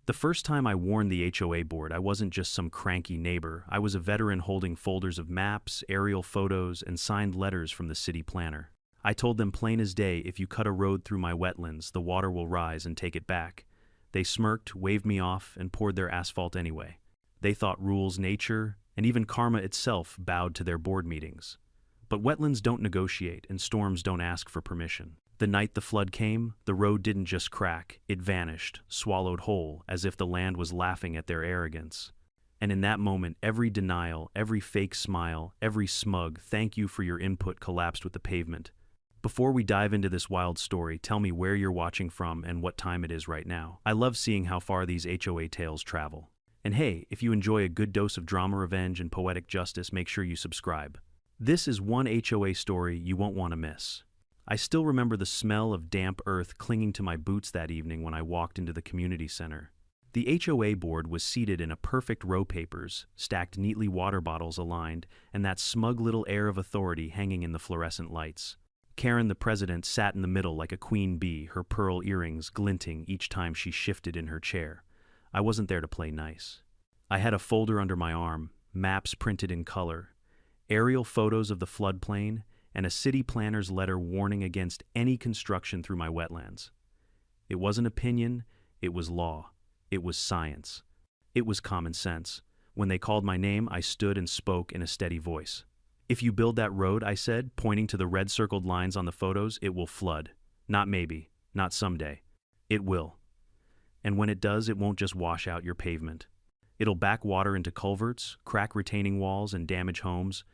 The first time I warned the HOA board, I wasn't just some cranky neighbor. I was a veteran holding folders of maps, aerial photos, and signed letters from the city planner. I told them plain as day, if you cut a road through my wetlands, the water will rise and take it back. They smirked, waved me off, and poured their asphalt anyway. They thought rules, nature, and even karma itself bowed to their board meetings. But wetlands don't negotiate, and storms don't ask for permission. The night the flood came, the road didn't just crack, it vanished, swallowed whole, as if the land was laughing at their arrogance. And in that moment, every denial, every fake smile, every smug "thank you for your input" collapsed with the pavement. Before we dive into this wild story, tell me where you're watching from and what time it is right now. I love seeing how far these HOA tales travel. And hey, if you enjoy a good dose of drama, revenge, and poetic justice, make sure you subscribe. This is one HOA story you won't want to miss. I still remember the smell of damp earth clinging to my boots that evening when I walked into the community center. The HOA board was seated in a perfect row, papers stacked neatly, water bottles aligned, and that smug little air of authority hanging in the fluorescent lights. Karen, the president, sat in the middle like a queen bee, her pearl earrings glinting each time she shifted in her chair. I wasn't there to play nice. I had a folder under my arm, maps printed in color, aerial photos of the floodplain, and a city planner's letter warning against any construction through my wetlands. It wasn't opinion, it was law. It was science. It was common sense. When they called my name, I stood and spoke in a steady voice. "If you build that road," I said, pointing to the red circled lines on the photos, "it will flood. Not maybe, not someday. It will. And when it does, it won't just wash out your pavement. It'll back water into culverts, crack retaining walls, and damage homes.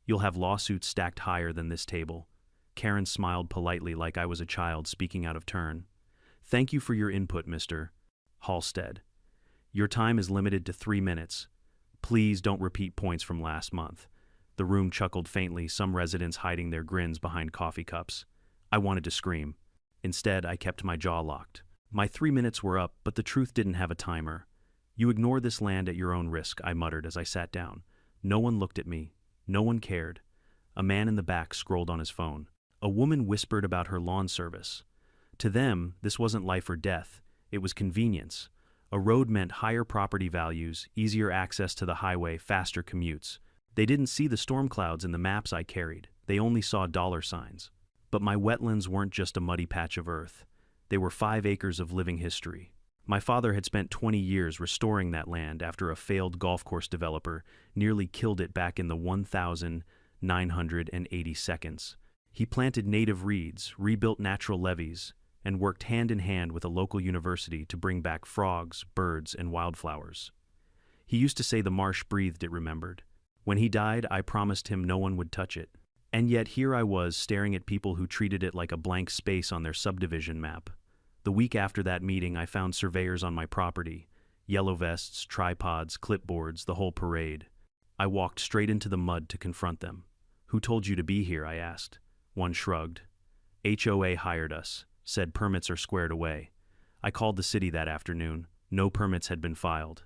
You'll have lawsuits stacked higher than this table." Karen smiled politely like I was a child speaking out of turn. "Thank you for your input, Mr. Halstead. Your time is limited to 3 minutes. Please don't repeat points from last month." The room chuckled faintly, some residents hiding their grins behind coffee cups. I wanted to scream. Instead, I kept my jaw locked. My 3 minutes were up, but the truth didn't have a timer. "You ignore this land at your own risk," I muttered as I sat down. No one looked at me. No one cared. A man in the back scrolled on his phone. A woman whispered about her lawn service. To them, this wasn't life or death. It was convenience. A road meant higher property values, easier access to the highway, faster commutes. They didn't see the storm clouds in the maps I carried. They only saw dollar signs. But my wetlands weren't just a muddy patch of earth. They were 5 acres of living history. My father had spent 20 years restoring that land after a failed golf course developer nearly killed it back in the 1982. He planted native reeds, rebuilt natural levees, and worked hand in hand with a local university to bring back frogs, birds, and wildflowers. He used to say the marsh breathed, it remembered. When he died, I promised him no one would touch it. And yet here I was staring at people who treated it like a blank space on their subdivision map. The week after that meeting, I found surveyors on my property. Yellow vests, tripods, clipboards, the whole parade. I walked straight into the mud to confront them. "Who told you to be here?" I asked. One shrugged. "HOA hired us, said permits are squared away." I called the city that afternoon. No permits had been filed.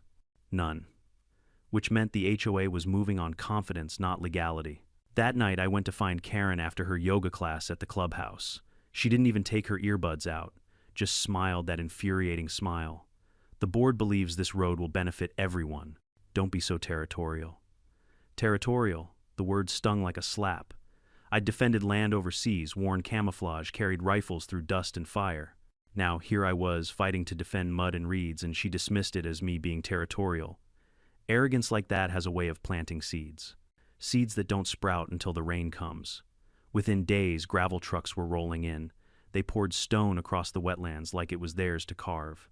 None. Which meant the HOA was moving on confidence, not legality. That night, I went to find Karen after her yoga class at the clubhouse. She didn't even take her earbuds out. Just smiled that infuriating smile. "The board believes this road will benefit everyone. Don't be so territorial." Territorial, the word stung like a slap. I'd defended land overseas, worn camouflage, carried rifles through dust and fire. Now here I was, fighting to defend mud and reeds, and she dismissed it as me being territorial. Arrogance like that has a way of planting seeds. Seeds that don't sprout until the rain comes. Within days, gravel trucks were rolling in. They poured stone across the wetlands like it was theirs to carve.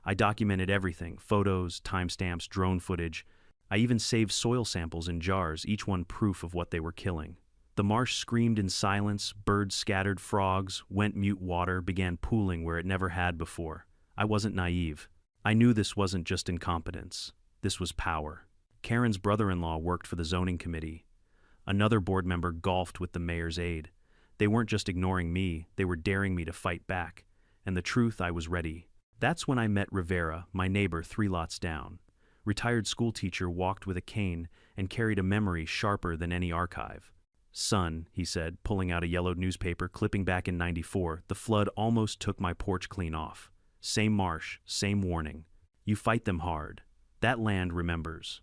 I documented everything: photos, timestamps, drone footage. I even saved soil samples in jars, each one proof of what they were killing. The marsh screamed in silence, birds scattered, frogs, went mute, water began pooling where it never had before. I wasn't naive. I knew this wasn't just incompetence. This was power. Karen's brother-in-law worked for the zoning committee. Another board member golfed with the mayor's aide. They weren't just ignoring me, they were daring me to fight back. And the truth, I was ready. That's when I met Rivera, my neighbor 3 lots down. Retired schoolteacher, walked with a cane and carried a memory sharper than any archive. "Son," he said, pulling out a yellowed newspaper clipping back in '94, "the flood almost took my porch clean off. Same marsh, same warning. You fight them hard. That land remembers.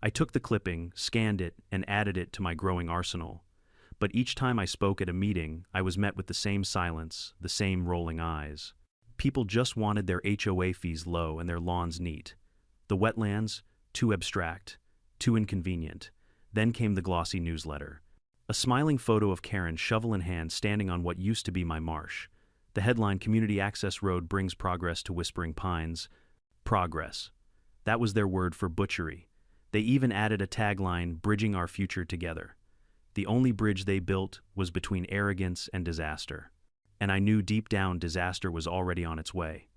I took the clipping, scanned it, and added it to my growing arsenal. But each time I spoke at a meeting, I was met with the same silence, the same rolling eyes. People just wanted their HOA fees low and their lawns neat. The wetlands, too abstract, too inconvenient. Then came the glossy newsletter. A smiling photo of Karen, shovel in hand, standing on what used to be my marsh. The headline, Community Access Road Brings Progress to Whispering Pines. Progress. That was their word for butchery. They even added a tagline, Bridging Our Future Together. The only bridge they built was between arrogance and disaster. And I knew deep down disaster was already on its way.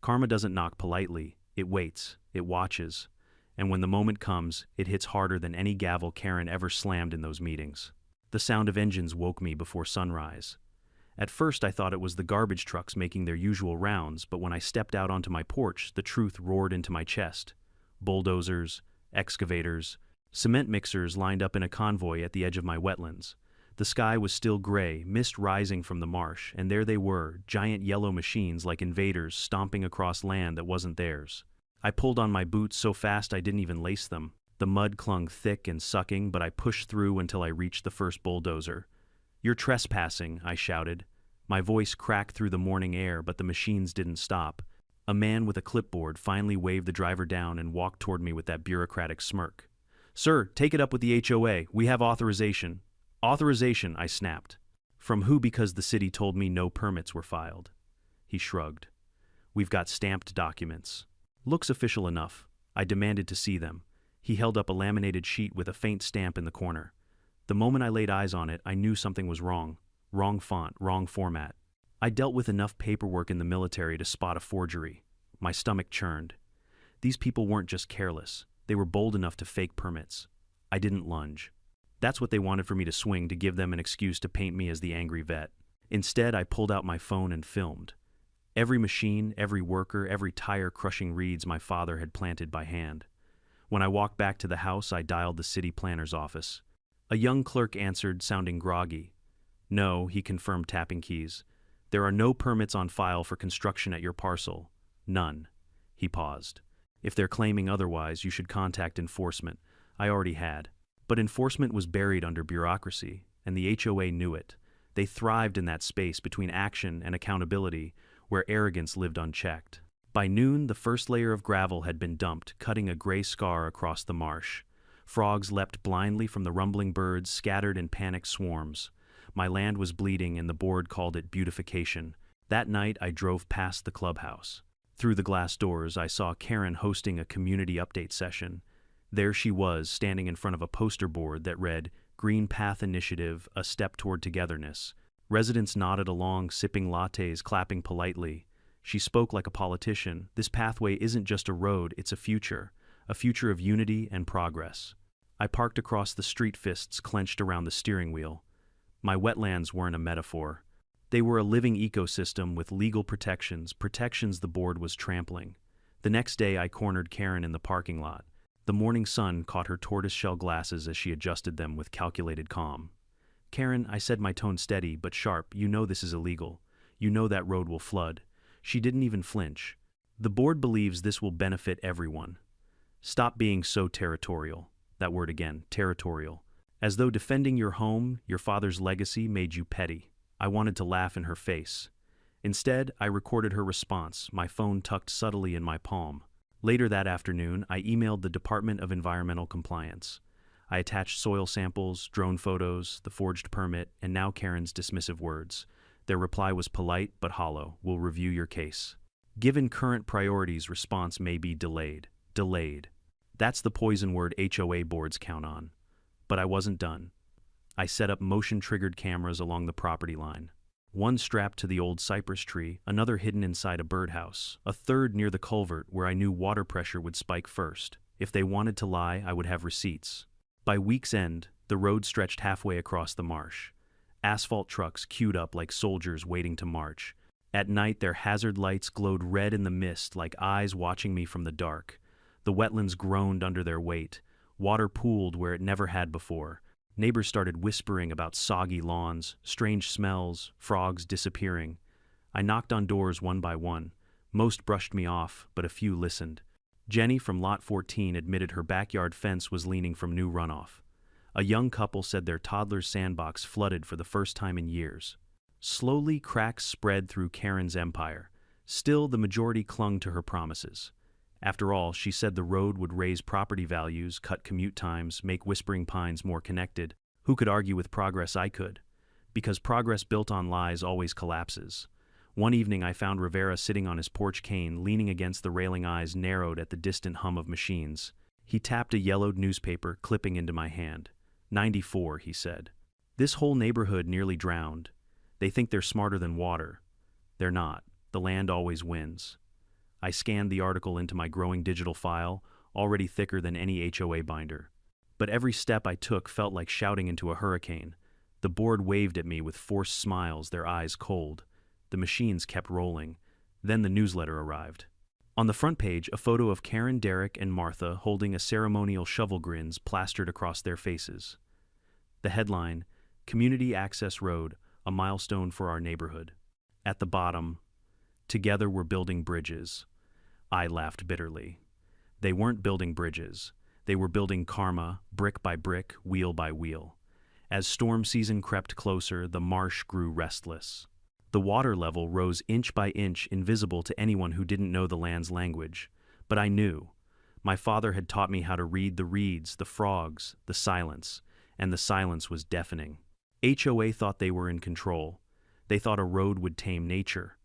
Karma doesn't knock politely, it waits, it watches, and when the moment comes, it hits harder than any gavel Karen ever slammed in those meetings. The sound of engines woke me before sunrise. At first I thought it was the garbage trucks making their usual rounds, but when I stepped out onto my porch, the truth roared into my chest. Bulldozers, excavators, cement mixers lined up in a convoy at the edge of my wetlands. The sky was still gray, mist rising from the marsh, and there they were, giant yellow machines like invaders stomping across land that wasn't theirs. I pulled on my boots so fast I didn't even lace them. The mud clung thick and sucking, but I pushed through until I reached the first bulldozer. "You're trespassing," I shouted. My voice cracked through the morning air, but the machines didn't stop. A man with a clipboard finally waved the driver down and walked toward me with that bureaucratic smirk. "Sir, take it up with the HOA. We have authorization." "Authorization," I snapped. "From who?" "Because the city told me no permits were filed." He shrugged. "We've got stamped documents." "Looks official enough." I demanded to see them. He held up a laminated sheet with a faint stamp in the corner. The moment I laid eyes on it, I knew something was wrong. Wrong font, wrong format. I dealt with enough paperwork in the military to spot a forgery. My stomach churned. These people weren't just careless. They were bold enough to fake permits. I didn't lunge. That's what they wanted for me to swing, to give them an excuse to paint me as the angry vet. Instead, I pulled out my phone and filmed. Every machine, every worker, every tire-crushing reeds my father had planted by hand. When I walked back to the house, I dialed the city planner's office. A young clerk answered, sounding groggy. "No," he confirmed, tapping keys. "There are no permits on file for construction at your parcel. None." He paused. "If they're claiming otherwise, you should contact enforcement." I already had. But enforcement was buried under bureaucracy, and the HOA knew it. They thrived in that space between action and accountability, where arrogance lived unchecked. By noon, the first layer of gravel had been dumped, cutting a gray scar across the marsh. Frogs leapt blindly from the rumbling birds, scattered in panicked swarms. My land was bleeding, and the board called it beautification. That night, I drove past the clubhouse. Through the glass doors, I saw Karen hosting a community update session. There she was, standing in front of a poster board that read, "Green Path Initiative, a step toward togetherness." Residents nodded along, sipping lattes, clapping politely. She spoke like a politician. This pathway isn't just a road, it's a future of unity and progress. I parked across the street, fists clenched around the steering wheel. My wetlands weren't a metaphor. They were a living ecosystem with legal protections the board was trampling. The next day, I cornered Karen in the parking lot. The morning sun caught her tortoiseshell glasses as she adjusted them with calculated calm. "Karen," I said, my tone steady but sharp, "you know this is illegal. You know that road will flood." She didn't even flinch. "The board believes this will benefit everyone." "Stop being so territorial." That word again, territorial. As though defending your home, your father's legacy, made you petty. I wanted to laugh in her face. Instead, I recorded her response, my phone tucked subtly in my palm. Later that afternoon, I emailed the Department of Environmental Compliance. I attached soil samples, drone photos, the forged permit, and now Karen's dismissive words. Their reply was polite but hollow. "We'll review your case." Given current priorities, response may be delayed. Delayed. That's the poison word HOA boards count on. But I wasn't done. I set up motion-triggered cameras along the property line. One strapped to the old cypress tree, another hidden inside a birdhouse, a third near the culvert where I knew water pressure would spike first. If they wanted to lie, I would have receipts. By week's end, the road stretched halfway across the marsh. Asphalt trucks queued up like soldiers waiting to march. At night, their hazard lights glowed red in the mist like eyes watching me from the dark. The wetlands groaned under their weight. Water pooled where it never had before. Neighbors started whispering about soggy lawns, strange smells, frogs disappearing. I knocked on doors one by one. Most brushed me off, but a few listened. Jenny from Lot 14 admitted her backyard fence was leaning from new runoff. A young couple said their toddler's sandbox flooded for the first time in years. Slowly, cracks spread through Karen's empire. Still, the majority clung to her promises. After all, she said the road would raise property values, cut commute times, make Whispering Pines more connected. Who could argue with progress? I could. Because progress built on lies always collapses. One evening I found Rivera sitting on his porch cane, leaning against the railing, eyes narrowed at the distant hum of machines. He tapped a yellowed newspaper clipping into my hand. 94, he said. This whole neighborhood nearly drowned. They think they're smarter than water. They're not. The land always wins. I scanned the article into my growing digital file, already thicker than any HOA binder. But every step I took felt like shouting into a hurricane. The board waved at me with forced smiles, their eyes cold. The machines kept rolling. Then the newsletter arrived. On the front page, a photo of Karen, Derek, and Martha holding a ceremonial shovel grins plastered across their faces. The headline, Community Access Road, a milestone for our neighborhood. At the bottom, Together we're building bridges. I laughed bitterly. They weren't building bridges. They were building karma, brick by brick, wheel by wheel. As storm season crept closer, the marsh grew restless. The water level rose inch by inch, invisible to anyone who didn't know the land's language. But I knew. My father had taught me how to read the reeds, the frogs, the silence, and the silence was deafening. HOA thought they were in control. They thought a road would tame nature.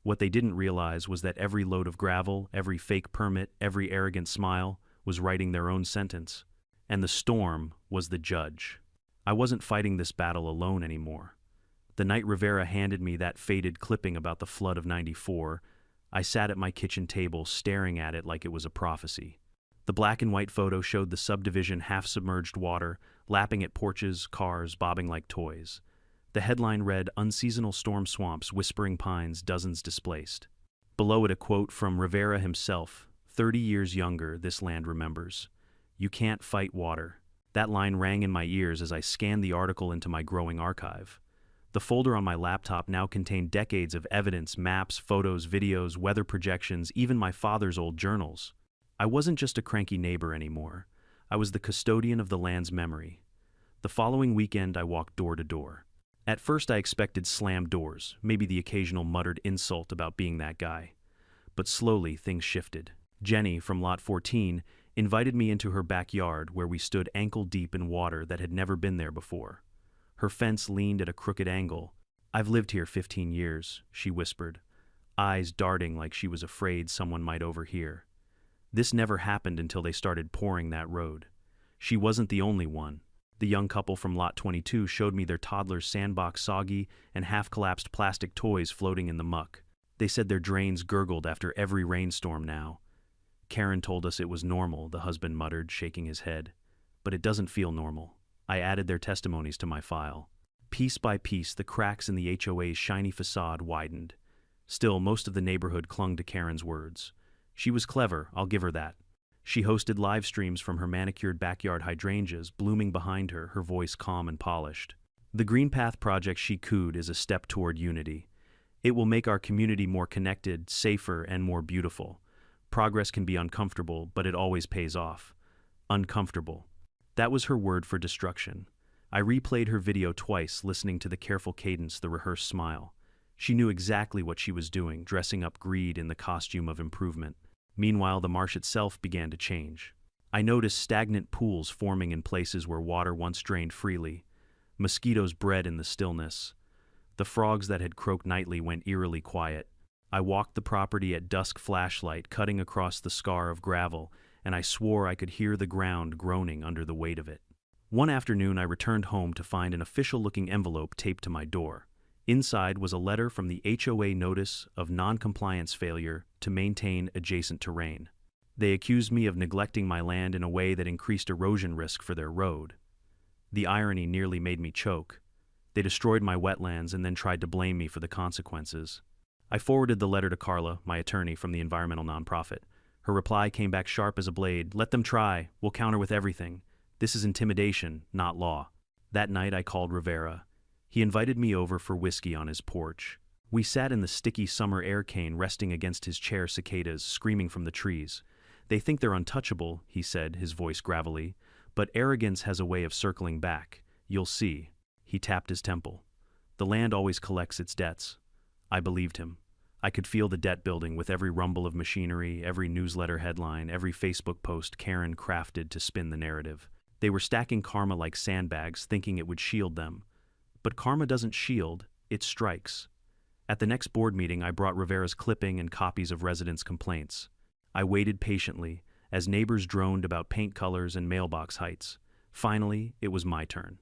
What they didn't realize was that every load of gravel, every fake permit, every arrogant smile was writing their own sentence. And the storm was the judge. I wasn't fighting this battle alone anymore. The night Rivera handed me that faded clipping about the flood of '94, I sat at my kitchen table staring at it like it was a prophecy. The black and white photo showed the subdivision half-submerged water, lapping at porches, cars, bobbing like toys. The headline read, Unseasonal Storm Swamps, Whispering Pines, Dozens Displaced. Below it a quote from Rivera himself, 30 years younger, this land remembers. You can't fight water. That line rang in my ears as I scanned the article into my growing archive. The folder on my laptop now contained decades of evidence, maps, photos, videos, weather projections, even my father's old journals. I wasn't just a cranky neighbor anymore. I was the custodian of the land's memory. The following weekend, I walked door to door. At first, I expected slammed doors, maybe the occasional muttered insult about being that guy. But slowly, things shifted. Jenny, from Lot 14, invited me into her backyard where we stood ankle-deep in water that had never been there before. Her fence leaned at a crooked angle. I've lived here 15 years, she whispered, eyes darting like she was afraid someone might overhear. This never happened until they started pouring that road. She wasn't the only one. The young couple from Lot 22 showed me their toddler's sandbox soggy and half-collapsed plastic toys floating in the muck. They said their drains gurgled after every rainstorm now. Karen told us it was normal, the husband muttered, shaking his head. But it doesn't feel normal. I added their testimonies to my file. Piece by piece, the cracks in the HOA's shiny facade widened. Still, most of the neighborhood clung to Karen's words. She was clever, I'll give her that. She hosted live streams from her manicured backyard hydrangeas, blooming behind her, her voice calm and polished. The Green Path project she cooed is a step toward unity. It will make our community more connected, safer, and more beautiful. Progress can be uncomfortable, but it always pays off. Uncomfortable. That was her word for destruction. I replayed her video twice, listening to the careful cadence, the rehearsed smile. She knew exactly what she was doing, dressing up greed in the costume of improvement. Meanwhile, the marsh itself began to change. I noticed stagnant pools forming in places where water once drained freely. Mosquitoes bred in the stillness. The frogs that had croaked nightly went eerily quiet. I walked the property at dusk flashlight, cutting across the scar of gravel, and I swore I could hear the ground groaning under the weight of it. One afternoon, I returned home to find an official-looking envelope taped to my door. Inside was a letter from the HOA notice of non-compliance failure to maintain adjacent terrain. They accused me of neglecting my land in a way that increased erosion risk for their road. The irony nearly made me choke. They destroyed my wetlands and then tried to blame me for the consequences. I forwarded the letter to Carla, my attorney from the environmental nonprofit. Her reply came back sharp as a blade. Let them try. We'll counter with everything. This is intimidation, not law. That night I called Rivera. He invited me over for whiskey on his porch. We sat in the sticky summer air cane resting against his chair, cicadas screaming from the trees. They think they're untouchable, he said, his voice gravelly, but arrogance has a way of circling back. You'll see. He tapped his temple. The land always collects its debts. I believed him. I could feel the debt building with every rumble of machinery, every newsletter headline, every Facebook post Karen crafted to spin the narrative. They were stacking karma like sandbags, thinking it would shield them. But karma doesn't shield, it strikes. At the next board meeting, I brought Rivera's clipping and copies of residents' complaints. I waited patiently, as neighbors droned about paint colors and mailbox heights. Finally, it was my turn.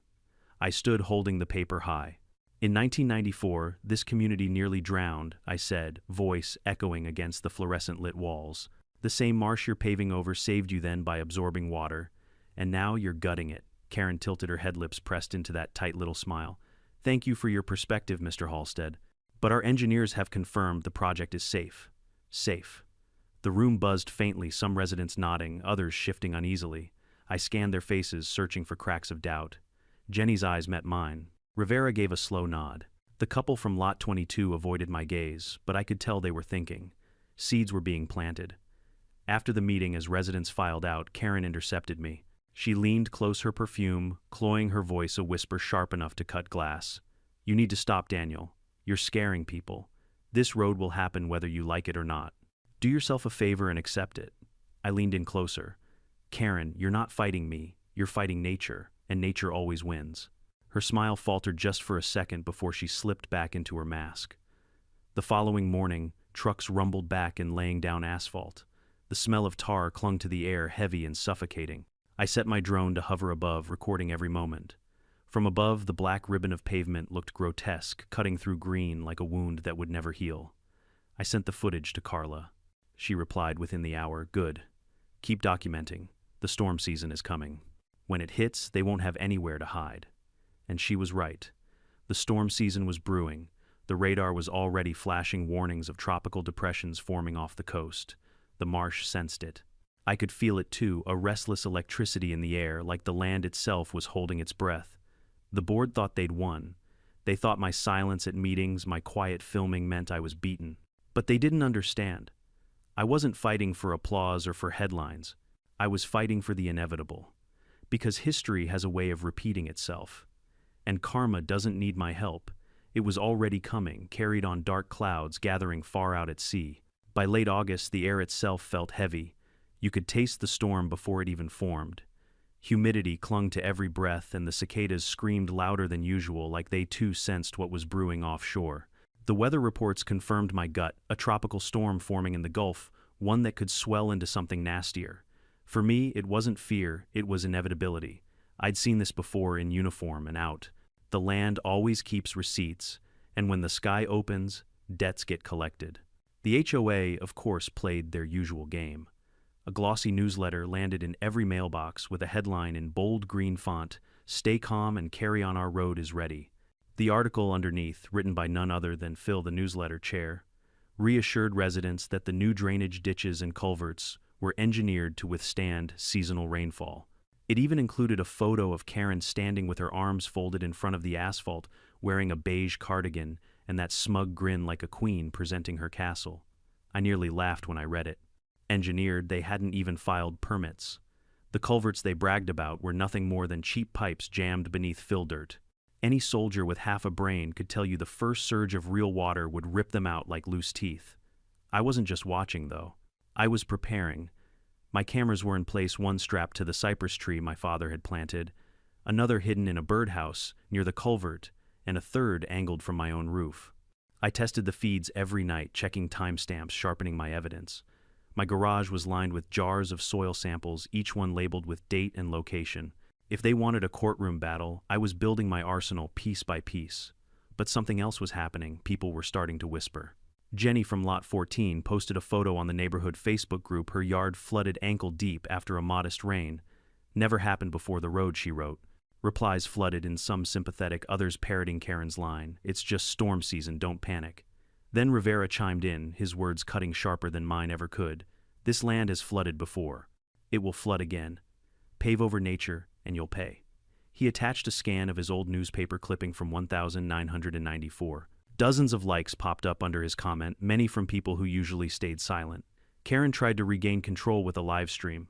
I stood holding the paper high. In 1994, this community nearly drowned, I said, voice echoing against the fluorescent-lit walls. The same marsh you're paving over saved you then by absorbing water. And now you're gutting it. Karen tilted her head, lips pressed into that tight little smile. Thank you for your perspective, Mr. Halstead. But our engineers have confirmed the project is safe. Safe. The room buzzed faintly, some residents nodding, others shifting uneasily. I scanned their faces, searching for cracks of doubt. Jenny's eyes met mine. Rivera gave a slow nod. The couple from Lot 22 avoided my gaze, but I could tell they were thinking. Seeds were being planted. After the meeting, as residents filed out, Karen intercepted me. She leaned close, her perfume, cloying her voice a whisper sharp enough to cut glass. You need to stop, Daniel. You're scaring people. This road will happen whether you like it or not. Do yourself a favor and accept it. I leaned in closer. Karen, you're not fighting me. You're fighting nature, and nature always wins. Her smile faltered just for a second before she slipped back into her mask. The following morning, trucks rumbled back and laying down asphalt. The smell of tar clung to the air, heavy and suffocating. I set my drone to hover above, recording every moment. From above, the black ribbon of pavement looked grotesque, cutting through green like a wound that would never heal. I sent the footage to Carla. She replied within the hour, "Good. Keep documenting. The storm season is coming. When it hits, they won't have anywhere to hide." And she was right. The storm season was brewing. The radar was already flashing warnings of tropical depressions forming off the coast. The marsh sensed it. I could feel it too, a restless electricity in the air, like the land itself was holding its breath. The board thought they'd won. They thought my silence at meetings, my quiet filming meant I was beaten. But they didn't understand. I wasn't fighting for applause or for headlines. I was fighting for the inevitable. Because history has a way of repeating itself. And karma doesn't need my help. It was already coming, carried on dark clouds gathering far out at sea. By late August, the air itself felt heavy. You could taste the storm before it even formed. Humidity clung to every breath, and the cicadas screamed louder than usual, like they too sensed what was brewing offshore. The weather reports confirmed my gut, a tropical storm forming in the Gulf, one that could swell into something nastier. For me, it wasn't fear, it was inevitability. I'd seen this before in uniform and out. The land always keeps receipts, and when the sky opens, debts get collected. The HOA, of course, played their usual game. A glossy newsletter landed in every mailbox with a headline in bold green font, "Stay calm and carry on, our road is ready." The article underneath, written by none other than Phil, the newsletter chair, reassured residents that the new drainage ditches and culverts were engineered to withstand seasonal rainfall. It even included a photo of Karen standing with her arms folded in front of the asphalt, wearing a beige cardigan and that smug grin like a queen presenting her castle. I nearly laughed when I read it. Engineered, they hadn't even filed permits. The culverts they bragged about were nothing more than cheap pipes jammed beneath fill dirt. Any soldier with half a brain could tell you the first surge of real water would rip them out like loose teeth. I wasn't just watching, though. I was preparing. My cameras were in place, one strapped to the cypress tree my father had planted, another hidden in a birdhouse near the culvert, and a third angled from my own roof. I tested the feeds every night, checking timestamps, sharpening my evidence. My garage was lined with jars of soil samples, each one labeled with date and location. If they wanted a courtroom battle, I was building my arsenal piece by piece. But something else was happening. People were starting to whisper. Jenny from Lot 14 posted a photo on the neighborhood Facebook group, her yard flooded ankle deep after a modest rain. "Never happened before the road," she wrote. Replies flooded, in some sympathetic, others parroting Karen's line, "It's just storm season, don't panic." Then Rivera chimed in, his words cutting sharper than mine ever could. "This land has flooded before. It will flood again. Pave over nature, and you'll pay." He attached a scan of his old newspaper clipping from 1994. Dozens of likes popped up under his comment, many from people who usually stayed silent. Karen tried to regain control with a live stream.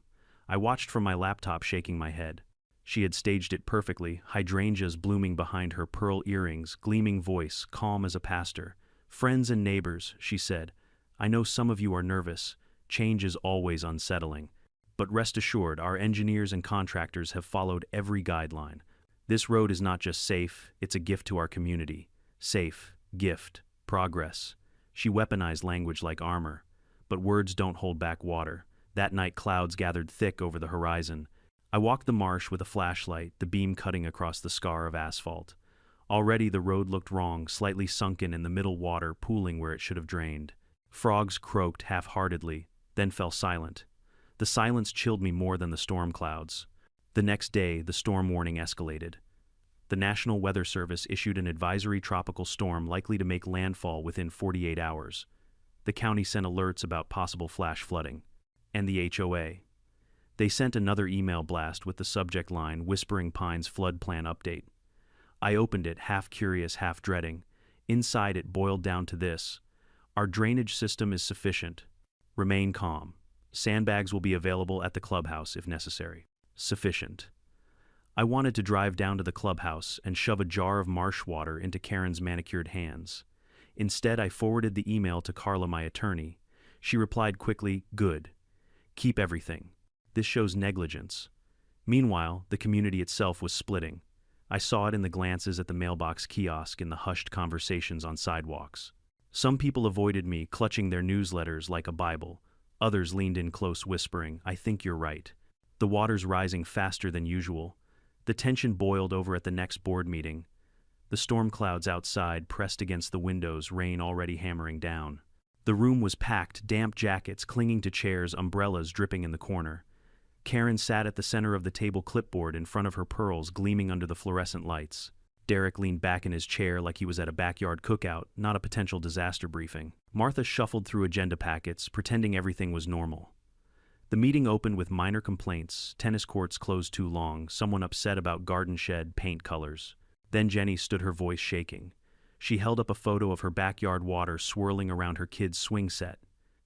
I watched from my laptop, shaking my head. She had staged it perfectly, hydrangeas blooming behind her pearl earrings, gleaming voice, calm as a pastor. "Friends and neighbors," she said, "I know some of you are nervous. Change is always unsettling. But rest assured, our engineers and contractors have followed every guideline. This road is not just safe, it's a gift to our community. Safe, gift, progress." She weaponized language like armor. But words don't hold back water. That night clouds gathered thick over the horizon. I walked the marsh with a flashlight, the beam cutting across the scar of asphalt. Already the road looked wrong, slightly sunken in the middle, water pooling where it should have drained. Frogs croaked half-heartedly, then fell silent. The silence chilled me more than the storm clouds. The next day, the storm warning escalated. The National Weather Service issued an advisory: tropical storm likely to make landfall within 48 hours. The county sent alerts about possible flash flooding. And the HOA. They sent another email blast with the subject line, "Whispering Pines Flood Plan Update." I opened it, half curious, half dreading. Inside it boiled down to this: "Our drainage system is sufficient. Remain calm. Sandbags will be available at the clubhouse if necessary." Sufficient. I wanted to drive down to the clubhouse and shove a jar of marsh water into Karen's manicured hands. Instead, I forwarded the email to Carla, my attorney. She replied quickly, "Good. Keep everything. This shows negligence." Meanwhile, the community itself was splitting. I saw it in the glances at the mailbox kiosk, in the hushed conversations on sidewalks. Some people avoided me, clutching their newsletters like a Bible. Others leaned in close, whispering, "I think you're right." The water's rising faster than usual. The tension boiled over at the next board meeting. The storm clouds outside pressed against the windows, rain already hammering down. The room was packed, damp jackets clinging to chairs, umbrellas dripping in the corner. Karen sat at the center of the table, clipboard in front of her, pearls gleaming under the fluorescent lights. Derek leaned back in his chair like he was at a backyard cookout, not a potential disaster briefing. Martha shuffled through agenda packets, pretending everything was normal. The meeting opened with minor complaints: tennis courts closed too long, someone upset about garden shed paint colors. Then Jenny stood, her voice shaking. She held up a photo of her backyard, water swirling around her kid's swing set.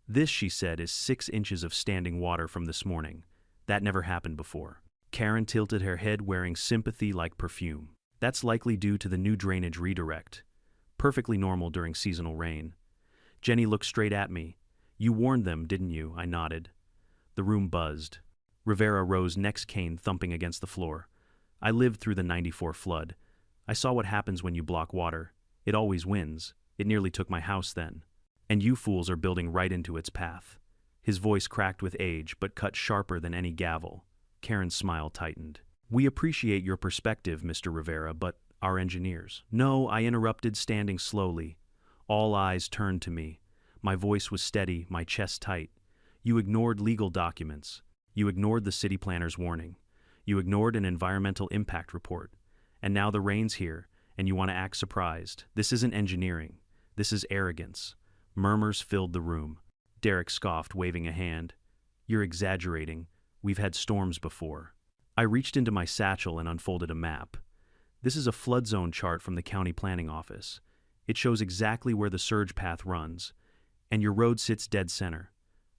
"This," she said, "is 6 inches of standing water from this morning. That never happened before." Karen tilted her head, wearing sympathy like perfume. "That's likely due to the new drainage redirect. Perfectly normal during seasonal rain." Jenny looked straight at me. "You warned them, didn't you?" I nodded. The room buzzed. Rivera rose, next cane thumping against the floor. "I lived through the '94 flood. I saw what happens when you block water. It always wins. It nearly took my house then. And you fools are building right into its path." His voice cracked with age, but cut sharper than any gavel. Karen's smile tightened. "We appreciate your perspective, Mr. Rivera, but our engineers—" "No," I interrupted, standing slowly. All eyes turned to me. My voice was steady, my chest tight. "You ignored legal documents. You ignored the city planner's warning. You ignored an environmental impact report. And now the rain's here, and you want to act surprised. This isn't engineering. This is arrogance." Murmurs filled the room. Derek scoffed, waving a hand. "You're exaggerating. We've had storms before." I reached into my satchel and unfolded a map. "This is a flood zone chart from the county planning office. It shows exactly where the surge path runs, and your road sits dead center."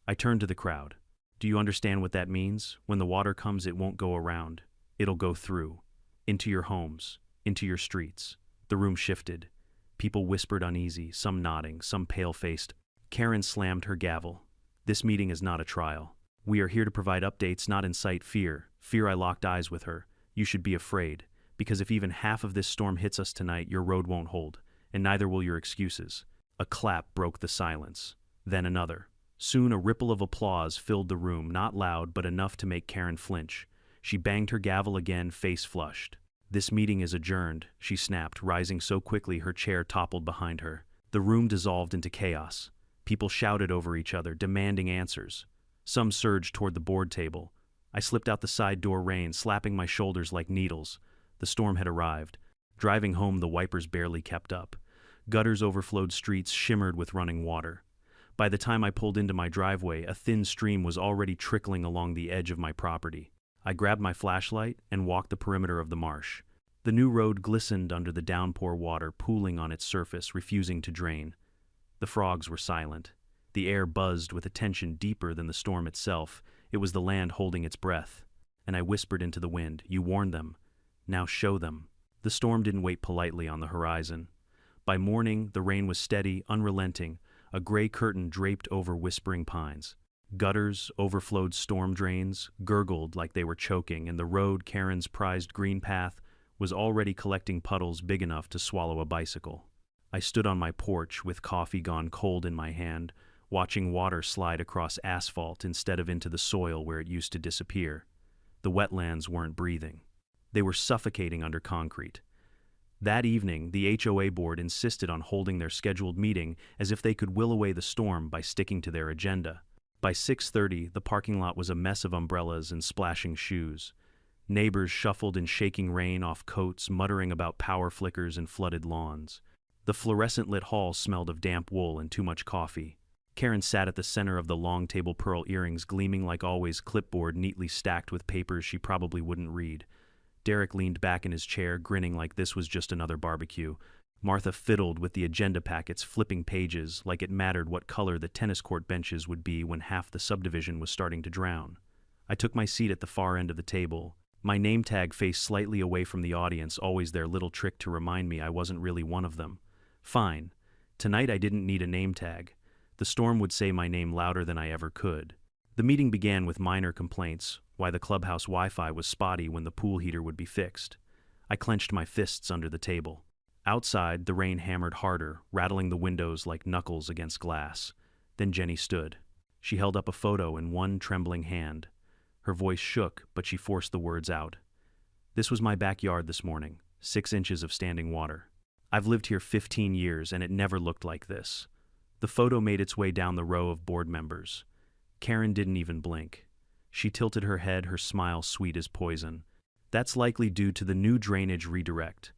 I turned to the crowd. "Do you understand what that means? When the water comes, it won't go around. It'll go through. Into your homes. Into your streets." The room shifted. People whispered uneasy, some nodding, some pale-faced. Karen slammed her gavel. "This meeting is not a trial. We are here to provide updates, not incite fear." I locked eyes with her. "You should be afraid, because if even half of this storm hits us tonight, your road won't hold, and neither will your excuses." A clap broke the silence. Then another. Soon a ripple of applause filled the room, not loud, but enough to make Karen flinch. She banged her gavel again, face flushed. "This meeting is adjourned," she snapped, rising so quickly her chair toppled behind her. The room dissolved into chaos. People shouted over each other, demanding answers. Some surged toward the board table. I slipped out the side door, rain slapping my shoulders like needles. The storm had arrived. Driving home, the wipers barely kept up. Gutters overflowed, streets shimmered with running water. By the time I pulled into my driveway, a thin stream was already trickling along the edge of my property. I grabbed my flashlight and walked the perimeter of the marsh. The new road glistened under the downpour, water pooling on its surface, refusing to drain. The frogs were silent. The air buzzed with a tension deeper than the storm itself. It was the land holding its breath. And I whispered into the wind, "You warned them. Now show them." The storm didn't wait politely on the horizon. By morning, the rain was steady, unrelenting, a gray curtain draped over whispering pines. Gutters, overflowed storm drains, gurgled like they were choking, and the road, Karen's prized green path, was already collecting puddles big enough to swallow a bicycle. I stood on my porch with coffee gone cold in my hand, watching water slide across asphalt instead of into the soil where it used to disappear. The wetlands weren't breathing. They were suffocating under concrete. That evening, the HOA board insisted on holding their scheduled meeting as if they could will away the storm by sticking to their agenda. By 6:30, the parking lot was a mess of umbrellas and splashing shoes. Neighbors shuffled in shaking rain off coats, muttering about power flickers and flooded lawns. The fluorescent-lit hall smelled of damp wool and too much coffee. Karen sat at the center of the long table, pearl earrings gleaming like always, clipboard neatly stacked with papers she probably wouldn't read. Derek leaned back in his chair, grinning like this was just another barbecue. Martha fiddled with the agenda packets, flipping pages like it mattered what color the tennis court benches would be when half the subdivision was starting to drown. I took my seat at the far end of the table. My name tag faced slightly away from the audience, always their little trick to remind me I wasn't really one of them. Fine. Tonight I didn't need a name tag. The storm would say my name louder than I ever could. The meeting began with minor complaints, why the clubhouse Wi-Fi was spotty when the pool heater would be fixed. I clenched my fists under the table. Outside, the rain hammered harder, rattling the windows like knuckles against glass. Then Jenny stood. She held up a photo in one trembling hand. Her voice shook, but she forced the words out. "This was my backyard this morning, 6 inches of standing water. I've lived here 15 years, and it never looked like this." The photo made its way down the row of board members. Karen didn't even blink. She tilted her head, her smile sweet as poison. "That's likely due to the new drainage redirect.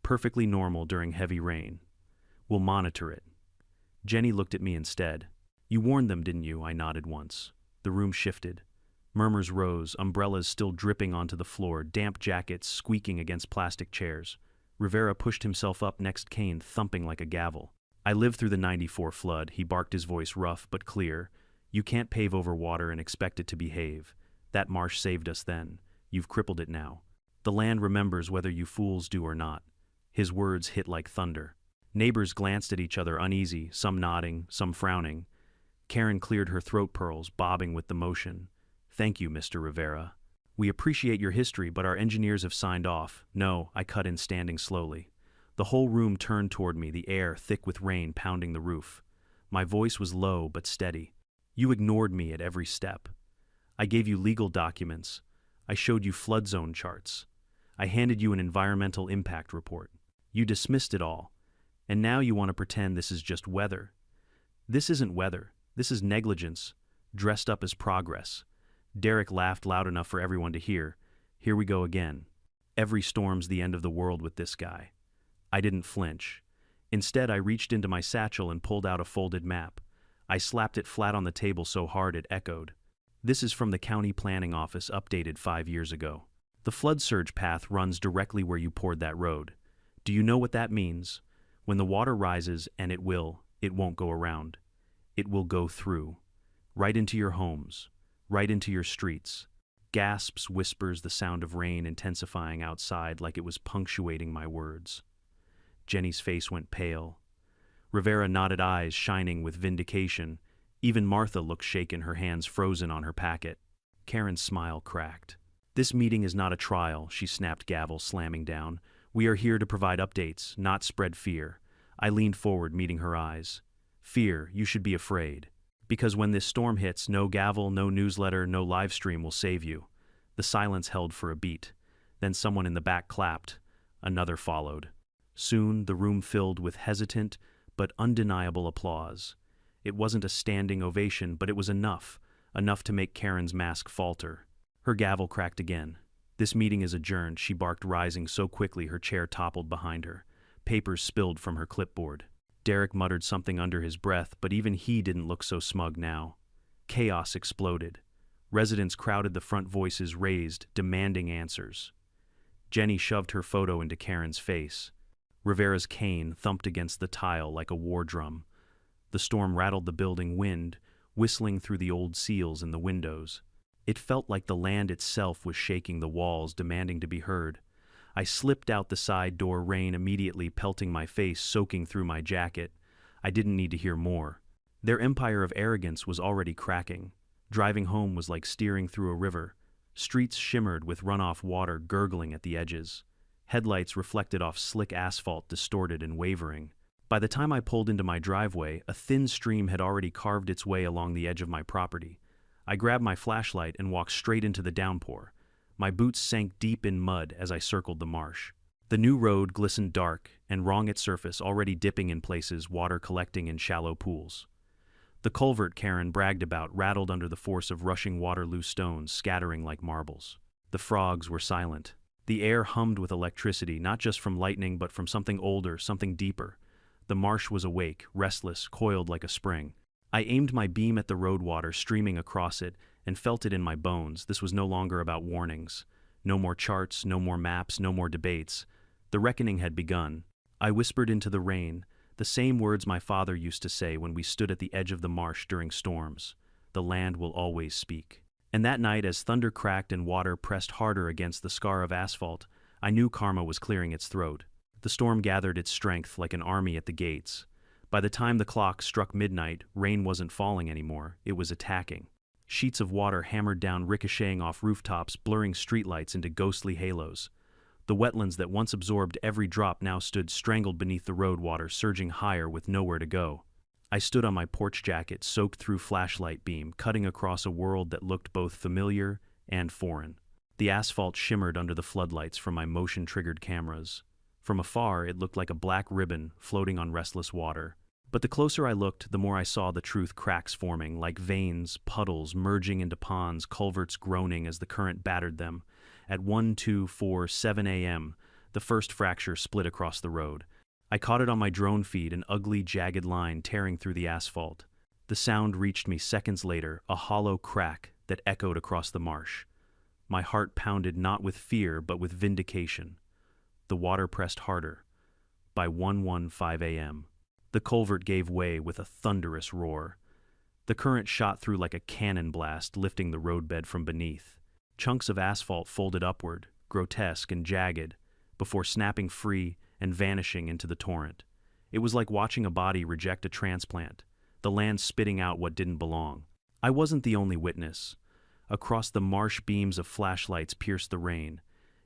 Perfectly normal during heavy rain. We'll monitor it." Jenny looked at me instead. "You warned them, didn't you?" I nodded once. The room shifted. Murmurs rose, umbrellas still dripping onto the floor, damp jackets squeaking against plastic chairs. Rivera pushed himself up next Kane, thumping like a gavel. "I lived through the '94 flood," he barked, his voice rough but clear. "You can't pave over water and expect it to behave. That marsh saved us then. You've crippled it now. The land remembers whether you fools do or not." His words hit like thunder. Neighbors glanced at each other uneasy, some nodding, some frowning. Karen cleared her throat pearls, bobbing with the motion. "Thank you, Mr. Rivera. We appreciate your history, but our engineers have signed off." "No," I cut in, standing slowly. The whole room turned toward me, the air thick with rain pounding the roof. My voice was low but steady. "You ignored me at every step. I gave you legal documents. I showed you flood zone charts. I handed you an environmental impact report. You dismissed it all. And now you want to pretend this is just weather. This isn't weather. This is negligence, dressed up as progress." Derek laughed loud enough for everyone to hear. "Here we go again. Every storm's the end of the world with this guy." I didn't flinch. Instead, I reached into my satchel and pulled out a folded map. I slapped it flat on the table so hard it echoed. "This is from the county planning office, updated 5 years ago. The flood surge path runs directly where you poured that road. Do you know what that means? When the water rises, and it won't go around. It will go through. Right into your homes. Right into your streets." Gasps, whispers, the sound of rain intensifying outside like it was punctuating my words. Jenny's face went pale. Rivera nodded, eyes shining with vindication. Even Martha looked shaken, her hands frozen on her packet. Karen's smile cracked. "This meeting is not a trial," she snapped, gavel slamming down. "We are here to provide updates, not spread fear." I leaned forward, meeting her eyes. "Fear, you should be afraid. Because when this storm hits, no gavel, no newsletter, no live stream will save you." The silence held for a beat. Then someone in the back clapped. Another followed. Soon, the room filled with hesitant but undeniable applause. It wasn't a standing ovation, but it was enough to make Karen's mask falter. Her gavel cracked again. "This meeting is adjourned," she barked, rising so quickly her chair toppled behind her. Papers spilled from her clipboard. Derek muttered something under his breath, but even he didn't look so smug now. Chaos exploded. Residents crowded the front, voices raised, demanding answers. Jenny shoved her photo into Karen's face. Rivera's cane thumped against the tile like a war drum. The The storm rattled the building, wind whistling through the old seals in the windows. It felt like the land itself was shaking the walls, demanding to be heard. I slipped out the side door, rain immediately pelting my face, soaking through my jacket. I didn't need to hear more. Their empire of arrogance was already cracking. Driving home was like steering through a river. Streets shimmered with runoff water gurgling at the edges. Headlights reflected off slick asphalt, distorted and wavering. By the time I pulled into my driveway, a thin stream had already carved its way along the edge of my property. I grabbed my flashlight and walked straight into the downpour. My boots sank deep in mud as I circled the marsh. The new road glistened dark and wrong its surface, already dipping in places, water collecting in shallow pools. The culvert Karen bragged about rattled under the force of rushing Waterloo stones, scattering like marbles. The frogs were silent. The air hummed with electricity, not just from lightning but from something older, something deeper. The marsh was awake, restless, coiled like a spring. I aimed my beam at the road water streaming across it and felt it in my bones. This was no longer about warnings. No more charts, no more maps, no more debates. The reckoning had begun. I whispered into the rain, the same words my father used to say when we stood at the edge of the marsh during storms. The land will always speak. And that night, as thunder cracked and water pressed harder against the scar of asphalt, I knew karma was clearing its throat. The storm gathered its strength like an army at the gates. By the time the clock struck midnight, rain wasn't falling anymore, it was attacking. Sheets of water hammered down, ricocheting off rooftops, blurring streetlights into ghostly halos. The wetlands that once absorbed every drop now stood strangled beneath the road water, surging higher with nowhere to go. I stood on my porch jacket, soaked through flashlight beam, cutting across a world that looked both familiar and foreign. The asphalt shimmered under the floodlights from my motion-triggered cameras. From afar, it looked like a black ribbon floating on restless water. But the closer I looked, the more I saw the truth, cracks forming, like veins, puddles merging into ponds, culverts groaning as the current battered them. At 1, 2, 4, 7 a.m., the first fracture split across the road. I caught it on my drone feed, an ugly, jagged line tearing through the asphalt. The sound reached me seconds later, a hollow crack that echoed across the marsh. My heart pounded not with fear, but with vindication. The water pressed harder. By 1:15 a.m., the culvert gave way with a thunderous roar. The current shot through like a cannon blast, lifting the roadbed from beneath. Chunks of asphalt folded upward, grotesque and jagged, before snapping free and vanishing into the torrent. It was like watching a body reject a transplant, the land spitting out what didn't belong. I wasn't the only witness. Across the marsh, beams of flashlights pierced the rain.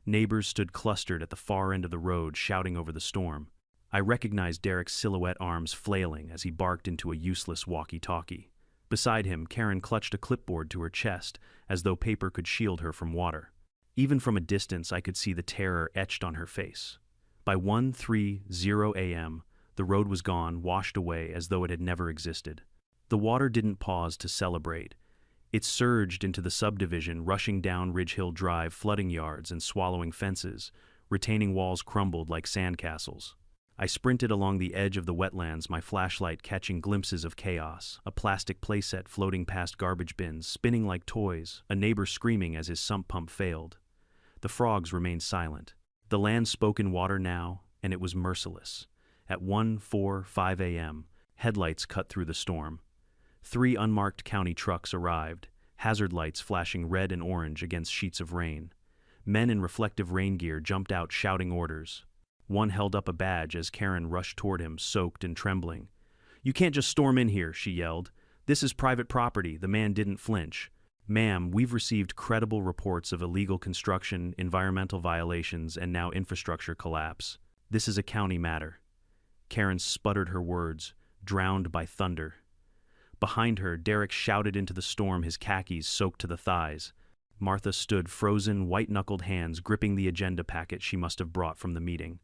Neighbors stood clustered at the far end of the road, shouting over the storm. I recognized Derek's silhouette, arms flailing as he barked into a useless walkie-talkie. Beside him, Karen clutched a clipboard to her chest, as though paper could shield her from water. Even from a distance, I could see the terror etched on her face. By 1:30 a.m., the road was gone, washed away as though it had never existed. The water didn't pause to celebrate. It surged into the subdivision, rushing down Ridge Hill Drive, flooding yards and swallowing fences. Retaining walls crumbled like sandcastles. I sprinted along the edge of the wetlands, my flashlight catching glimpses of chaos, a plastic playset floating past garbage bins, spinning like toys, a neighbor screaming as his sump pump failed. The frogs remained silent. The land spoke in water now, and it was merciless. At 1:45 a.m., headlights cut through the storm. 3 unmarked county trucks arrived, hazard lights flashing red and orange against sheets of rain. Men in reflective rain gear jumped out shouting orders. One held up a badge as Karen rushed toward him, soaked and trembling. "You can't just storm in here," she yelled. "This is private property." The man didn't flinch. "Ma'am, we've received credible reports of illegal construction, environmental violations, and now infrastructure collapse. This is a county matter." Karen sputtered her words, drowned by thunder. Behind her, Derek shouted into the storm, his khakis soaked to the thighs. Martha stood, frozen, white-knuckled hands gripping the agenda packet she must have brought from the meeting.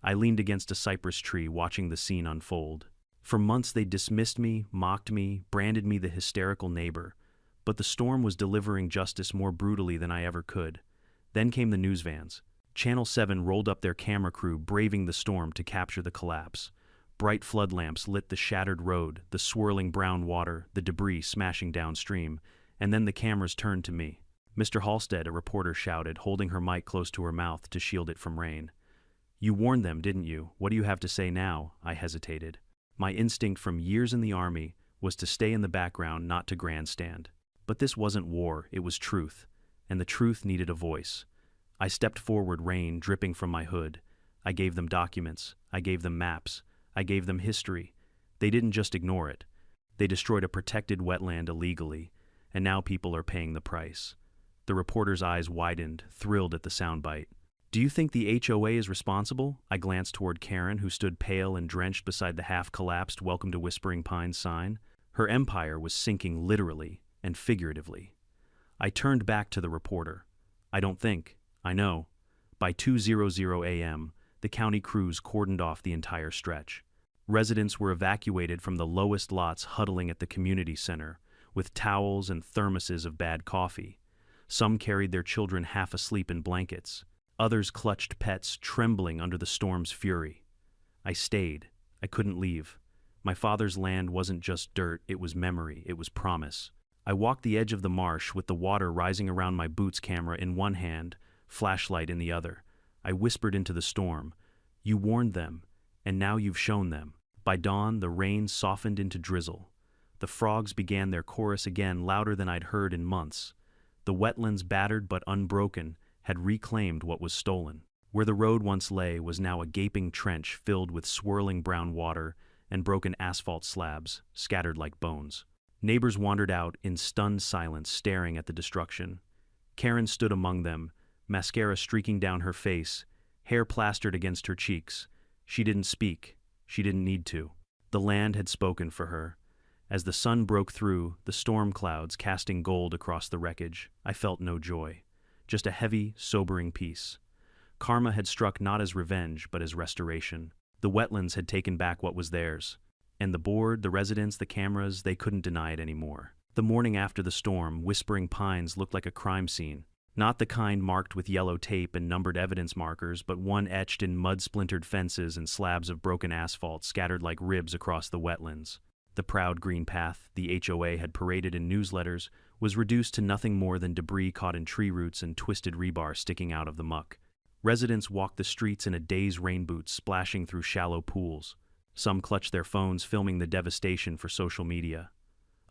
I leaned against a cypress tree, watching the scene unfold. For months they dismissed me, mocked me, branded me the hysterical neighbor. But the storm was delivering justice more brutally than I ever could. Then came the news vans. Channel 7 rolled up their camera crew, braving the storm to capture the collapse. Bright flood lamps lit the shattered road, the swirling brown water, the debris smashing downstream. And then the cameras turned to me. "Mr. Halstead," a reporter shouted, holding her mic close to her mouth to shield it from rain. "You warned them, didn't you? What do you have to say now?" I hesitated. My instinct from years in the army was to stay in the background, not to grandstand. But this wasn't war, it was truth, and the truth needed a voice. I stepped forward, rain dripping from my hood. I gave them documents, I gave them maps, I gave them history. They didn't just ignore it. They destroyed a protected wetland illegally, and now people are paying the price. The reporter's eyes widened, thrilled at the soundbite. Do you think the HOA is responsible? I glanced toward Karen, who stood pale and drenched beside the half-collapsed Welcome to Whispering Pines sign. Her empire was sinking literally and figuratively. I turned back to the reporter. I don't think. I know. By 2:00 a.m., the county crews cordoned off the entire stretch. Residents were evacuated from the lowest lots, huddling at the community center, with towels and thermoses of bad coffee. Some carried their children half asleep in blankets. Others clutched pets, trembling under the storm's fury. I stayed. I couldn't leave. My father's land wasn't just dirt, it was memory, it was promise. I walked the edge of the marsh with the water rising around my boots, camera in one hand, flashlight in the other. I whispered into the storm, "You warned them, and now you've shown them." By dawn, the rain softened into drizzle. The frogs began their chorus again, louder than I'd heard in months. The wetlands, battered but unbroken, had reclaimed what was stolen. Where the road once lay was now a gaping trench filled with swirling brown water and broken asphalt slabs, scattered like bones. Neighbors wandered out in stunned silence, staring at the destruction. Karen stood among them, mascara streaking down her face, hair plastered against her cheeks. She didn't speak. She didn't need to. The land had spoken for her. As the sun broke through, the storm clouds casting gold across the wreckage, I felt no joy. Just a heavy, sobering peace. Karma had struck not as revenge, but as restoration. The wetlands had taken back what was theirs. And the board, the residents, the cameras, they couldn't deny it anymore. The morning after the storm, Whispering Pines looked like a crime scene. Not the kind marked with yellow tape and numbered evidence markers, but one etched in mud-splintered fences and slabs of broken asphalt scattered like ribs across the wetlands. The proud green path the HOA had paraded in newsletters was reduced to nothing more than debris caught in tree roots and twisted rebar sticking out of the muck. Residents walked the streets in a day's rain boots, splashing through shallow pools. Some clutched their phones, filming the devastation for social media.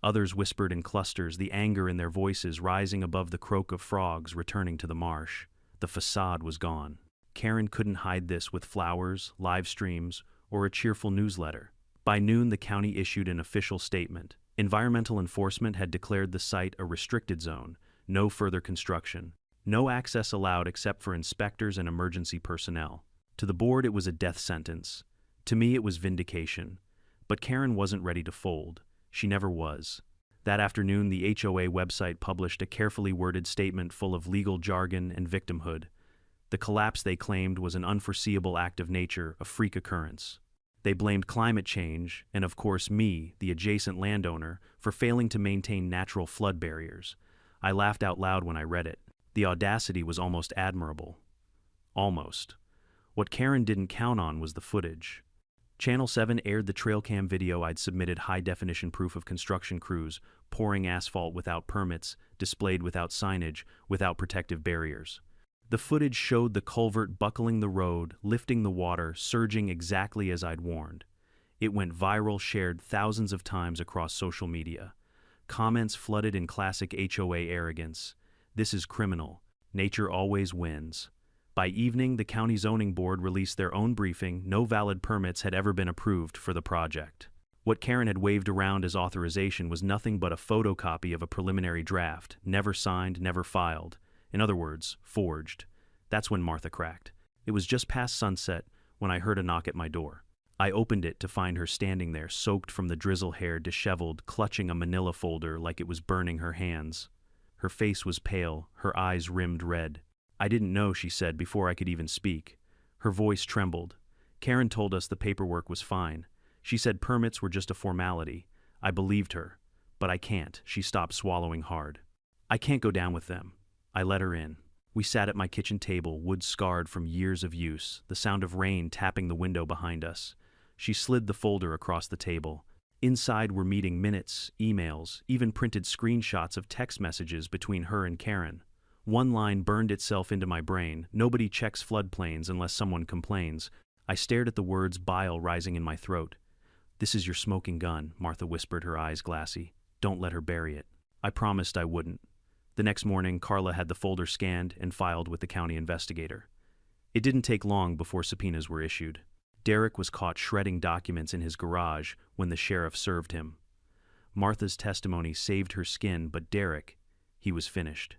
Others whispered in clusters, the anger in their voices rising above the croak of frogs returning to the marsh. The facade was gone. Karen couldn't hide this with flowers, live streams, or a cheerful newsletter. By noon, the county issued an official statement. Environmental enforcement had declared the site a restricted zone, no further construction, no access allowed except for inspectors and emergency personnel. To the board, it was a death sentence. To me, it was vindication. But Karen wasn't ready to fold. She never was. That afternoon, the HOA website published a carefully worded statement full of legal jargon and victimhood. The collapse, they claimed, was an unforeseeable act of nature, a freak occurrence. They blamed climate change, and of course me, the adjacent landowner, for failing to maintain natural flood barriers. I laughed out loud when I read it. The audacity was almost admirable. Almost. What Karen didn't count on was the footage. Channel 7 aired the trail cam video I'd submitted, high-definition proof of construction crews pouring asphalt without permits, displayed without signage, without protective barriers. The footage showed the culvert buckling the road, lifting the water, surging exactly as I'd warned. It went viral, shared thousands of times across social media. Comments flooded in classic HOA arrogance. "This is criminal. Nature always wins." By evening, the county zoning board released their own briefing. No valid permits had ever been approved for the project. What Karen had waved around as authorization was nothing but a photocopy of a preliminary draft, never signed, never filed. In other words, forged. That's when Martha cracked. It was just past sunset when I heard a knock at my door. I opened it to find her standing there, soaked from the drizzle, hair disheveled, clutching a manila folder like it was burning her hands. Her face was pale, her eyes rimmed red. "I didn't know," she said before I could even speak. Her voice trembled. "Karen told us the paperwork was fine. She said permits were just a formality." I believed her. "But I can't." She stopped, swallowing hard. "I can't go down with them." I let her in. We sat at my kitchen table, wood scarred from years of use, the sound of rain tapping the window behind us. She slid the folder across the table. Inside were meeting minutes, emails, even printed screenshots of text messages between her and Karen. One line burned itself into my brain: "Nobody checks floodplains unless someone complains." I stared at the words, bile rising in my throat. "This is your smoking gun," Martha whispered, her eyes glassy. "Don't let her bury it." I promised I wouldn't. The next morning, Carla had the folder scanned and filed with the county investigator. It didn't take long before subpoenas were issued. Derek was caught shredding documents in his garage when the sheriff served him. Martha's testimony saved her skin, but Derek, he was finished.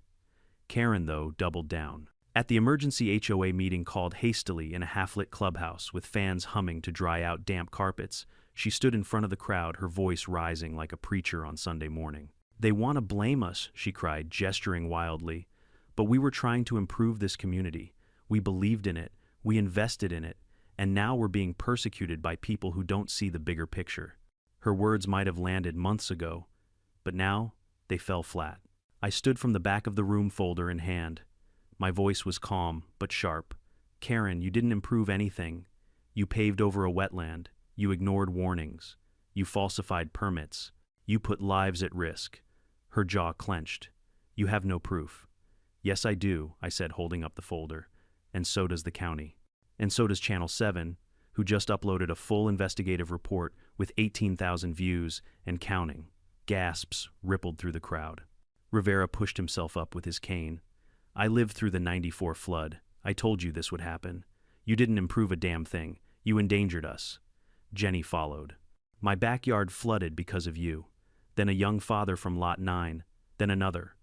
Karen, though, doubled down. At the emergency HOA meeting called hastily in a half-lit clubhouse with fans humming to dry out damp carpets, she stood in front of the crowd, her voice rising like a preacher on Sunday morning. "They want to blame us," she cried, gesturing wildly. "But we were trying to improve this community. We believed in it, we invested in it, and now we're being persecuted by people who don't see the bigger picture." Her words might have landed months ago, but now they fell flat. I stood from the back of the room, folder in hand. My voice was calm, but sharp. "Karen, you didn't improve anything. You paved over a wetland. You ignored warnings. You falsified permits. You put lives at risk." Her jaw clenched. "You have no proof." "Yes, I do," I said, holding up the folder. "And so does the county. And so does Channel 7, who just uploaded a full investigative report with 18,000 views and counting." Gasps rippled through the crowd. Rivera pushed himself up with his cane. "I lived through the '94 flood. I told you this would happen. You didn't improve a damn thing. You endangered us." Jenny followed. "My backyard flooded because of you. Then a young father from Lot 9. Then another."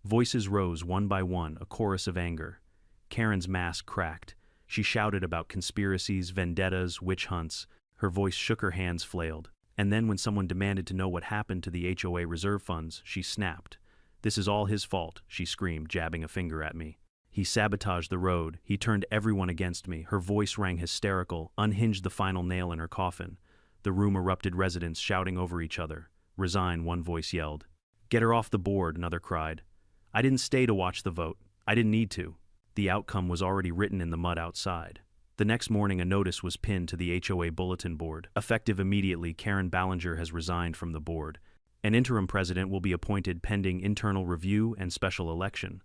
Voices rose one by one, a chorus of anger. Karen's mask cracked. She shouted about conspiracies, vendettas, witch hunts. Her voice shook, her hands flailed. And then when someone demanded to know what happened to the HOA reserve funds, she snapped. "This is all his fault," she screamed, jabbing a finger at me. "He sabotaged the road. He turned everyone against me." Her voice rang hysterical, unhinged the final nail in her coffin. The room erupted, residents shouting over each other. "Resign," one voice yelled. "Get her off the board," another cried. "I didn't stay to watch the vote. I didn't need to." The outcome was already written in the mud outside. The next morning, a notice was pinned to the HOA bulletin board. "Effective immediately, Karen Ballinger has resigned from the board. An interim president will be appointed pending internal review and special election."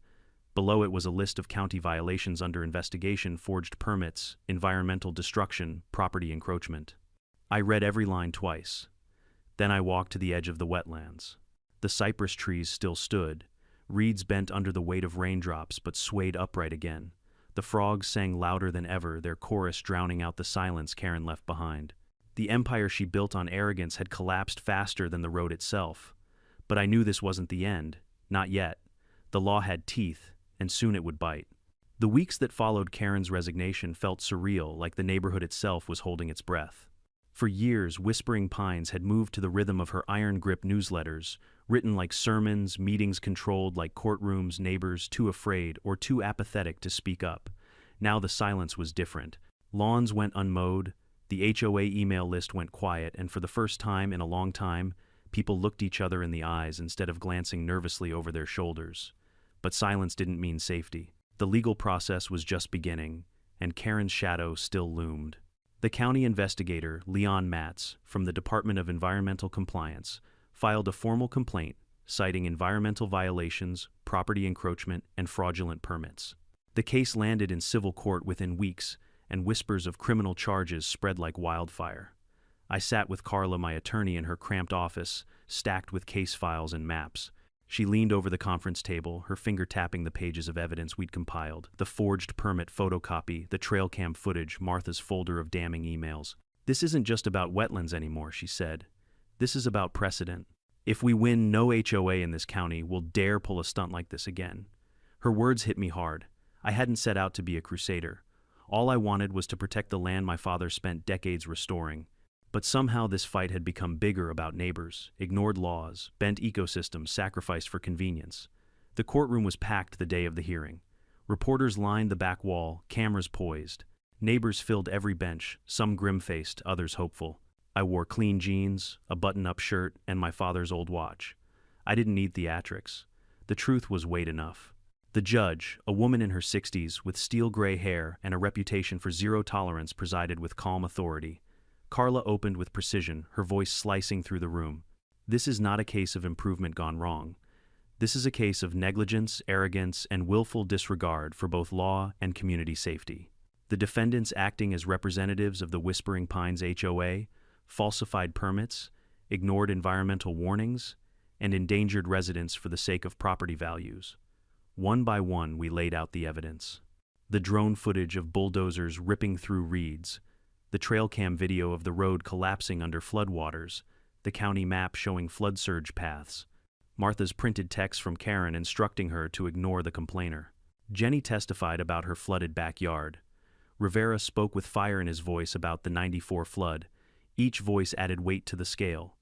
Below it was a list of county violations under investigation: forged permits, environmental destruction, property encroachment. I read every line twice. Then I walked to the edge of the wetlands. The cypress trees still stood, reeds bent under the weight of raindrops but swayed upright again. The frogs sang louder than ever, their chorus drowning out the silence Karen left behind. The empire she built on arrogance had collapsed faster than the road itself. But I knew this wasn't the end. Not yet. The law had teeth, and soon it would bite. The weeks that followed Karen's resignation felt surreal, like the neighborhood itself was holding its breath. For years, Whispering Pines had moved to the rhythm of her iron-grip newsletters, written like sermons, meetings controlled like courtrooms, neighbors too afraid or too apathetic to speak up. Now the silence was different. Lawns went unmowed, the HOA email list went quiet, and for the first time in a long time, people looked each other in the eyes instead of glancing nervously over their shoulders. But silence didn't mean safety. The legal process was just beginning, and Karen's shadow still loomed. The county investigator, Leon Matz, from the Department of Environmental Compliance, filed a formal complaint citing environmental violations, property encroachment, and fraudulent permits. The case landed in civil court within weeks, and whispers of criminal charges spread like wildfire. I sat with Carla, my attorney, in her cramped office, stacked with case files and maps. She leaned over the conference table, her finger tapping the pages of evidence we'd compiled: the forged permit photocopy, the trail cam footage, Martha's folder of damning emails. "This isn't just about wetlands anymore," she said. "This is about precedent. If we win, no HOA in this county will dare pull a stunt like this again." Her words hit me hard. I hadn't set out to be a crusader. All I wanted was to protect the land my father spent decades restoring. But somehow this fight had become bigger, about neighbors, ignored laws, bent ecosystems sacrificed for convenience. The courtroom was packed the day of the hearing. Reporters lined the back wall, cameras poised. Neighbors filled every bench, some grim-faced, others hopeful. I wore clean jeans, a button-up shirt, and my father's old watch. I didn't need theatrics. The truth was weight enough. The judge, a woman in her 60s with steel-gray hair and a reputation for zero tolerance, presided with calm authority. Carla opened with precision, her voice slicing through the room. "This is not a case of improvement gone wrong. This is a case of negligence, arrogance, and willful disregard for both law and community safety. The defendants, acting as representatives of the Whispering Pines HOA, falsified permits, ignored environmental warnings, and endangered residents for the sake of property values. One by one, we laid out the evidence. The drone footage of bulldozers ripping through reeds, the trail cam video of the road collapsing under floodwaters, the county map showing flood surge paths, Martha's printed text from Karen instructing her to ignore the complainer. Jenny testified about her flooded backyard. Rivera spoke with fire in his voice about the '94 flood. Each voice added weight to the scale.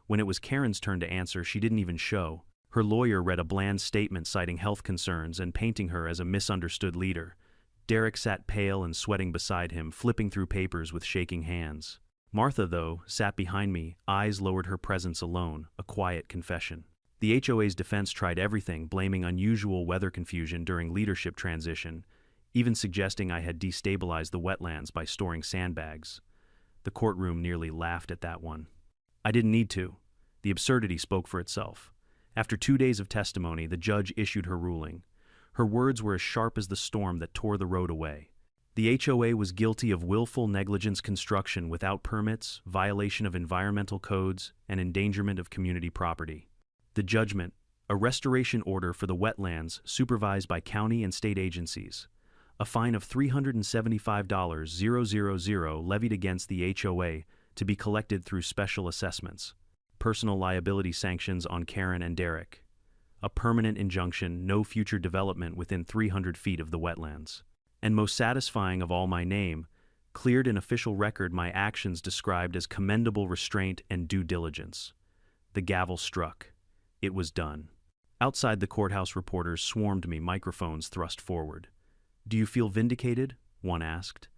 When it was Karen's turn to answer, she didn't even show. Her lawyer read a bland statement citing health concerns and painting her as a misunderstood leader. Derek sat pale and sweating beside him, flipping through papers with shaking hands. Martha, though, sat behind me, eyes lowered, her presence alone, a quiet confession. The HOA's defense tried everything, blaming unusual weather confusion during leadership transition, even suggesting I had destabilized the wetlands by storing sandbags. The courtroom nearly laughed at that one. I didn't need to. The absurdity spoke for itself. After 2 days of testimony, the judge issued her ruling. Her words were as sharp as the storm that tore the road away. The HOA was guilty of willful negligence construction without permits, violation of environmental codes, and endangerment of community property. The judgment, a restoration order for the wetlands supervised by county and state agencies. A fine of $375,000 levied against the HOA to be collected through special assessments. Personal liability sanctions on Karen and Derek. A permanent injunction, no future development within 300 feet of the wetlands. And most satisfying of all, my name, cleared in official record, my actions described as commendable restraint and due diligence. The gavel struck. It was done. Outside, the courthouse reporters swarmed me, microphones thrust forward. "Do you feel vindicated?" one asked.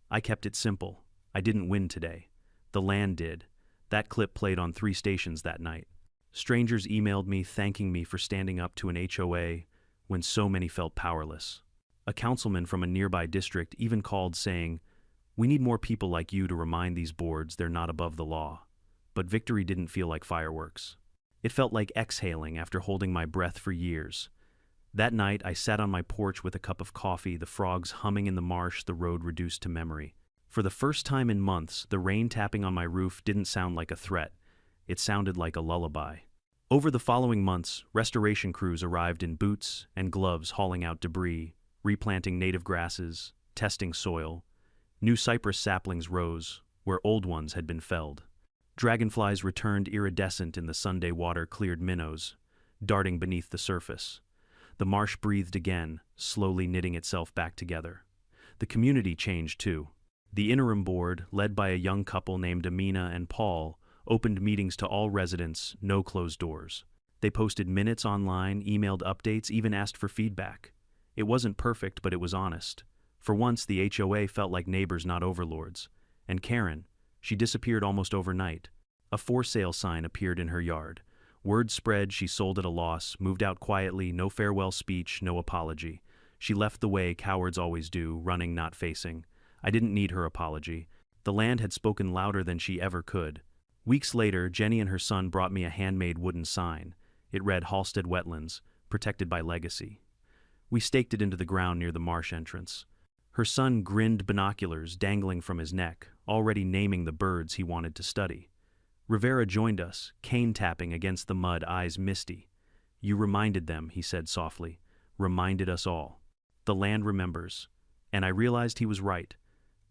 I kept it simple. I didn't win today. The land did. That clip played on 3 stations that night. Strangers emailed me thanking me for standing up to an HOA when so many felt powerless. A councilman from a nearby district even called saying, "We need more people like you to remind these boards they're not above the law." But victory didn't feel like fireworks. It felt like exhaling after holding my breath for years. That night, I sat on my porch with a cup of coffee, the frogs humming in the marsh, the road reduced to memory. For the first time in months, the rain tapping on my roof didn't sound like a threat. It sounded like a lullaby. Over the following months, restoration crews arrived in boots and gloves, hauling out debris, replanting native grasses, testing soil. New cypress saplings rose where old ones had been felled. Dragonflies returned iridescent in the Sunday water-cleared minnows, darting beneath the surface. The marsh breathed again, slowly knitting itself back together. The community changed too. The interim board, led by a young couple named Amina and Paul, opened meetings to all residents, no closed doors. They posted minutes online, emailed updates, even asked for feedback. It wasn't perfect, but it was honest. For once, the HOA felt like neighbors, not overlords. And Karen, she disappeared almost overnight. A for sale sign appeared in her yard. Word spread she sold at a loss, moved out quietly, no farewell speech, no apology. She left the way cowards always do, running, not facing. I didn't need her apology. The land had spoken louder than she ever could. Weeks later, Jenny and her son brought me a handmade wooden sign. It read Halstead Wetlands, protected by legacy. We staked it into the ground near the marsh entrance. Her son grinned, binoculars dangling from his neck, already naming the birds he wanted to study. Rivera joined us, cane tapping against the mud, eyes misty. "You reminded them," he said softly. "Reminded us all. The land remembers." And I realized he was right.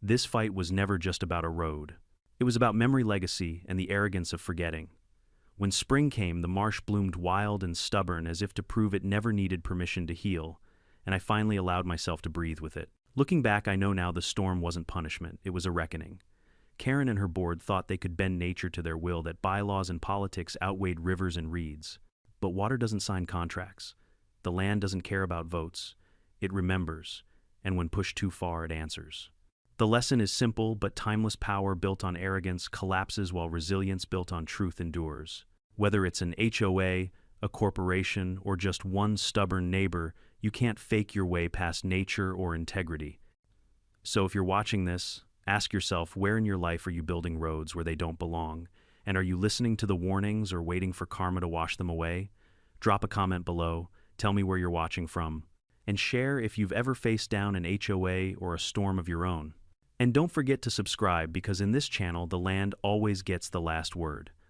This fight was never just about a road. It was about memory, legacy, and the arrogance of forgetting. When spring came, the marsh bloomed wild and stubborn, as if to prove it never needed permission to heal, and I finally allowed myself to breathe with it. Looking back, I know now the storm wasn't punishment, it was a reckoning. Karen and her board thought they could bend nature to their will, that bylaws and politics outweighed rivers and reeds. But water doesn't sign contracts. The land doesn't care about votes. It remembers, and when pushed too far, it answers. The lesson is simple, but timeless: power built on arrogance collapses while resilience built on truth endures. Whether it's an HOA, a corporation, or just one stubborn neighbor, you can't fake your way past nature or integrity. So if you're watching this, ask yourself, where in your life are you building roads where they don't belong? And are you listening to the warnings or waiting for karma to wash them away? Drop a comment below, tell me where you're watching from, and share if you've ever faced down an HOA or a storm of your own. And don't forget to subscribe because in this channel the land always gets the last word.